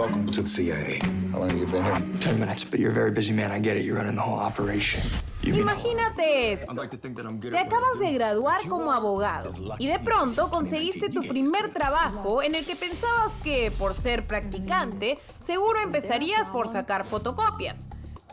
welcome to the CIA. How long have you been here? 10 minutes, but you're a very busy man. I get it. You're running the whole operation. Imagínate esto. Te acabas de graduar como abogado y de pronto conseguiste tu primer trabajo en el que pensabas que, por ser practicante, seguro empezarías por sacar fotocopias.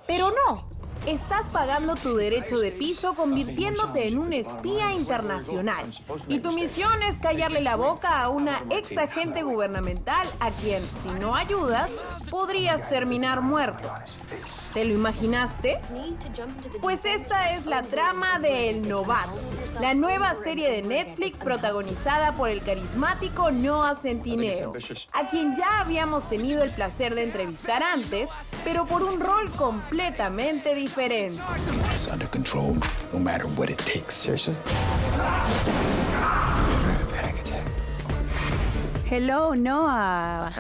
Pero no. Estás pagando tu derecho de piso convirtiéndote en un espía internacional. Y tu misión es callarle la boca a una ex agente gubernamental a quien, si no ayudas, podrías terminar muerto. ¿Te lo imaginaste? Pues esta es la trama de El Novato, la nueva serie de Netflix protagonizada por el carismático Centineo, a quien ya habíamos tenido el placer de entrevistar antes, pero por un rol completamente diferente. It's under control, no matter what it takes. Seriously? Hello, Noah.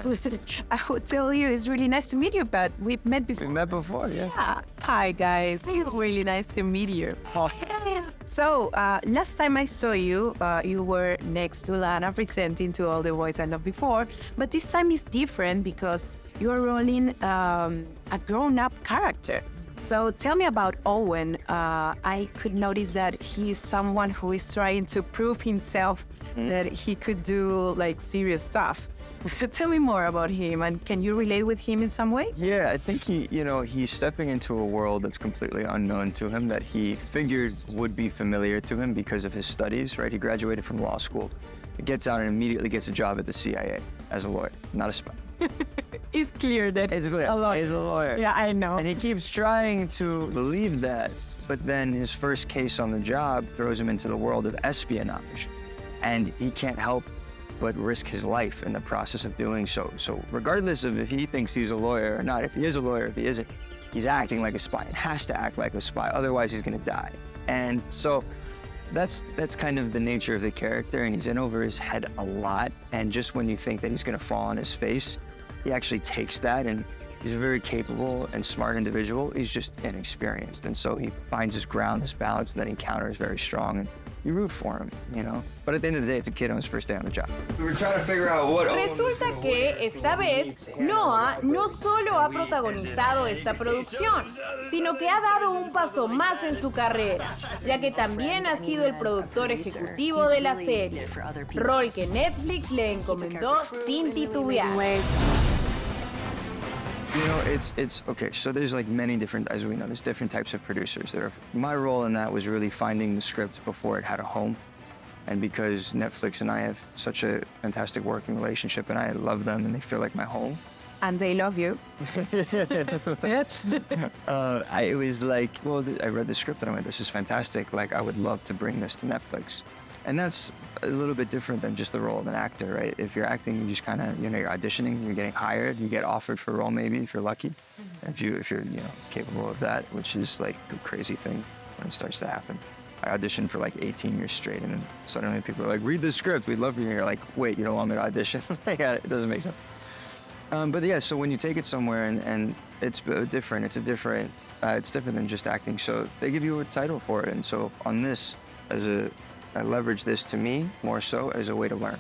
I would tell you it's really nice to meet you, but we've met before. We met before, yeah. Hi, guys. It's really nice to meet you. So, last time I saw you, you were next to Lana presenting to all the boys I loved before, but this time is different because you are rolling a grown-up character. So tell me about Owen. I could notice that he is someone who is trying to prove himself that he could do like serious stuff. Tell me more about him, and can you relate with him in some way? Yeah, I think he's stepping into a world that's completely unknown to him, that he figured would be familiar to him because of his studies, right? He graduated from law school. He gets out and immediately gets a job at the CIA as a lawyer, not a spy. It's clear that He's a lawyer. Yeah, I know. And he keeps trying to believe that, but then his first case on the job throws him into the world of espionage. And he can't help but risk his life in the process of doing so. So regardless of if he thinks he's a lawyer or not, if he is a lawyer, if he isn't, he's acting like a spy and has to act like a spy, otherwise he's gonna die. And so that's kind of the nature of the character, and he's in over his head a lot. And just when you think that he's gonna fall on his face, he actually takes that, and he's a very capable and smart individual. He's just inexperienced, and so he finds his ground, his balance, and that encounter is very strong, and you root for him, you know? But at the end of the day, it's a kid on his first day on the job. We were trying to figure out what... Resulta que, esta vez, Noah no solo ha protagonizado esta producción, sino que ha dado un paso más en su carrera, ya que también ha sido el productor ejecutivo de la serie, rol que Netflix le encomendó sin titubear. You know, it's okay. So there's like many different, as we know, there's different types of producers. My role in that was really finding the script before it had a home. And because Netflix and I have such a fantastic working relationship, and I love them, and they feel like my home. And they love you. I was like, well, I read the script and I went, this is fantastic. Like, I would love to bring this to Netflix. And that's a little bit different than just the role of an actor, right? If you're acting, you just kind of, you're auditioning, you're getting hired, you get offered for a role maybe if you're lucky. If you're capable of that, which is like a crazy thing when it starts to happen. I auditioned for like 18 years straight, and then suddenly people are like, read the script, we'd love you. And you're like, wait, you don't want me to audition? It doesn't make sense. But yeah, so when you take it somewhere and it's different, it's different than just acting. So they give you a title for it. And so on this, I leverage this to me more so as a way to learn.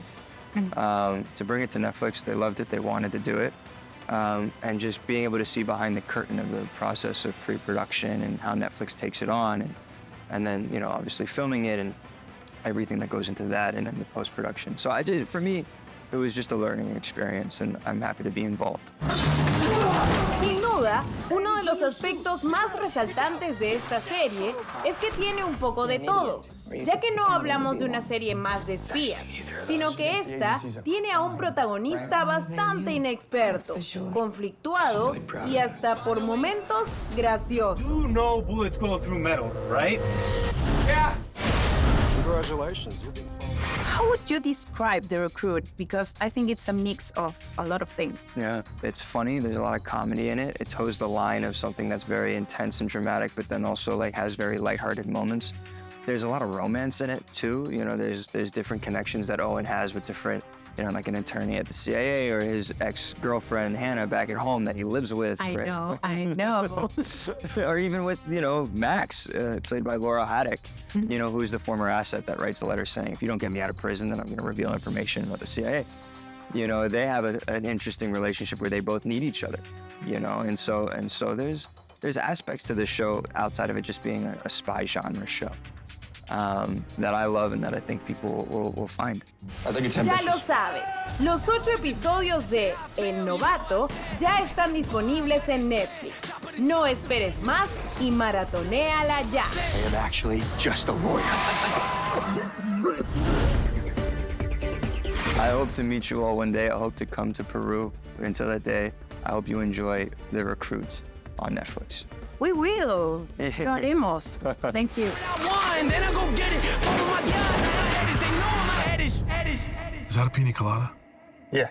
To bring it to Netflix, they loved it, they wanted to do it. And just being able to see behind the curtain of the process of pre-production and how Netflix takes it on, and then, obviously filming it and everything that goes into that, and then the post-production. So for me, it was just a learning experience, and I'm happy to be involved. Sin duda, uno de los aspectos más resaltantes de esta serie es que tiene un poco de todo, ya que no hablamos de una serie más de espías, sino que esta tiene a un protagonista bastante inexperto, conflictuado y hasta por momentos gracioso. You know bullets go through metal, right? Yeah. Congratulations. How would you describe the recruit? Because I think it's a mix of a lot of things. Yeah, it's funny. There's a lot of comedy in it. It toes the line of something that's very intense and dramatic, but then also has very lighthearted moments. There's a lot of romance in it too. There's different connections that Owen has with different, like an attorney at the CIA, or his ex-girlfriend Hannah back at home that he lives with. I know. Or even with, Max, played by Laura Haddock, who's the former asset that writes a letter saying, if you don't get me out of prison, then I'm going to reveal information about the CIA. You know, they have an interesting relationship where they both need each other. You know, and so there's aspects to the show outside of it just being a spy genre show that I love and that I think people will find. I think it's Ya ambitious. lo sabes, los 8 episodios de El Novato ya están disponibles en Netflix. No esperes más y maratonéala ya. I am actually just a lawyer. I hope to meet you all one day. I hope to come to Peru. But until that day, I hope you enjoy The Recruits on Netflix. We will. Lo haremos. Thank you. Is that a pina colada? Yeah.